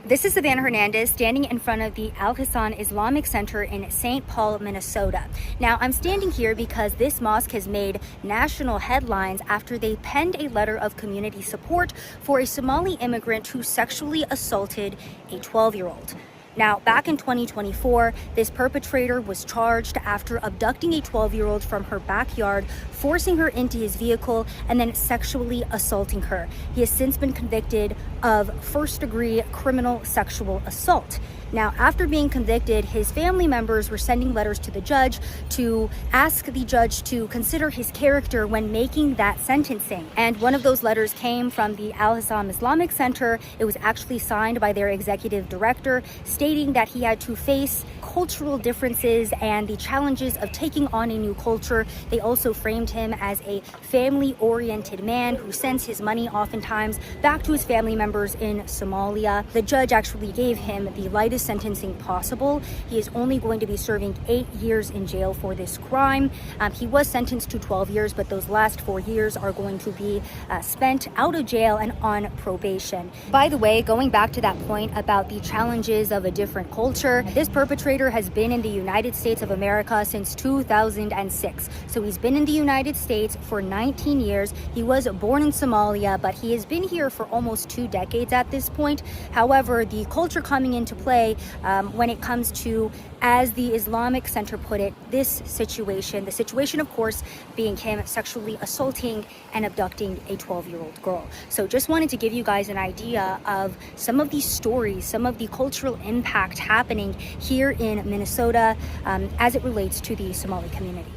This is Savanah Hernandez standing in front of the Al Hassan Islamic Center in St. Paul, Minnesota. Now, I'm standing here because this mosque has made national headlines after they penned a letter of community support for a Somali immigrant who sexually assaulted a 12-year-old. Now, back in 2024, this perpetrator was charged after abducting a 12-year-old from her backyard, forcing her into his vehicle, and then sexually assaulting her. He has since been convicted of first-degree criminal sexual assault. Now, after being convicted, his family members were sending letters to the judge to ask the judge to consider his character when making that sentencing. And one of those letters came from the Al Hassan Islamic Center. It was actually signed by their executive director, stating that he had to face cultural differences and the challenges of taking on a new culture. They also framed him as a family-oriented man who sends his money oftentimes back to his family members in Somalia. The judge actually gave him the lightest sentencing possible. He is only going to be serving 8 years in jail for this crime. He was sentenced to 12 years, but those last 4 years are going to be spent out of jail and on probation. By the way, going back to that point about the challenges of a different culture, this perpetrator has been in the United States of America since 2006. So he's been in the United States for 19 years. He was born in Somalia, but he has been here for almost 2 decades at this point. However, the culture coming into play when it comes to, as the Islamic Center put it, this situation, the situation, of course, being him sexually assaulting and abducting a 12-year-old girl. So just wanted to give you guys an idea of some of these stories, some of the cultural impact happening here in Minnesota as it relates to the Somali community.